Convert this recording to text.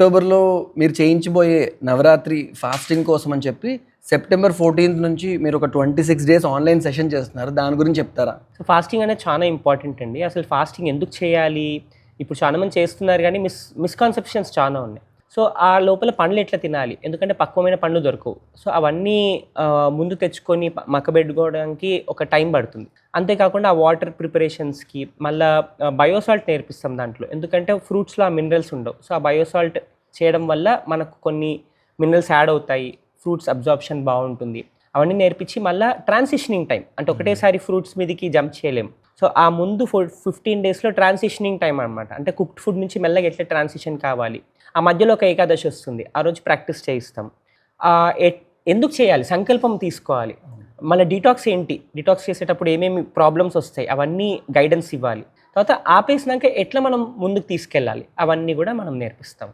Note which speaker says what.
Speaker 1: అక్టోబర్‌లో మీరు చేయించబోయే నవరాత్రి ఫాస్టింగ్ కోసం అని చెప్పి సెప్టెంబర్ 14థ్ నుంచి మీరు ఒక 26 డేస్ ఆన్‌లైన్ సెషన్ చేస్తున్నారు. దాని గురించి చెప్తారా?
Speaker 2: సో ఫాస్టింగ్ అనేది చాలా ఇంపార్టెంట్ అండి. అసలు ఫాస్టింగ్ ఎందుకు చేయాలి? ఇప్పుడు చాలా మంది చేస్తున్నారు కానీ మిస్‌కన్సెప్షన్స్ చాలా ఉన్నాయి. సో ఆ లోపల పండ్లు ఎట్లా తినాలి? ఎందుకంటే పక్వమైన పండ్లు దొరకవు. సో అవన్నీ ముందు తెచ్చుకొని మక్కబెట్టుకోవడానికి ఒక టైం పడుతుంది. అంతేకాకుండా ఆ వాటర్ ప్రిపరేషన్స్‌కి మళ్ళా బయోసాల్ట్ నేర్పిస్తాం దాంట్లో. ఎందుకంటే ఫ్రూట్స్‌లో ఆ మినరల్స్ ఉండవు. సో ఆ బయోసాల్ట్ చేయడం వల్ల మనకు కొన్ని మినరల్స్ యాడ్ అవుతాయి. ఫ్రూట్స్ అబ్జార్ప్షన్ బావుంటుంది. అవన్నీ నేర్పించి మళ్ళా ట్రాన్సిషనింగ్ టైం అంటే ఒకటేసారి ఫ్రూట్స్ మీదకి జంప్ చేయలేము. సో ఆ ముందు 15 డేస్‌లో ట్రాన్సిషనింగ్ టైం అనమాట. అంటే కుక్డ్ ఫుడ్ నుంచి మెల్లగా ఎట్లా ట్రాన్సిషన్ కావాలి. ఆ మధ్యలో ఒక ఏకాదశి వస్తుంది. ఆ రోజు ప్రాక్టీస్ చేయిస్తాం. ఆహ్, ఎ ఎందుకు చేయాలి? సంకల్పం తీసుకోవాలి. మళ్ళీ డీటాక్స్ ఏంటి? డీటాక్స్ చేసేటప్పుడు ఏమేమి ప్రాబ్లమ్స్ వస్తాయి? అవన్నీ గైడెన్స్ ఇవ్వాలి. తర్వాత ఆపేసినాక ఎట్లా మనం ముందుకు తీసుకెళ్ళాలి? అవన్నీ కూడా మనం నేర్పిస్తాం.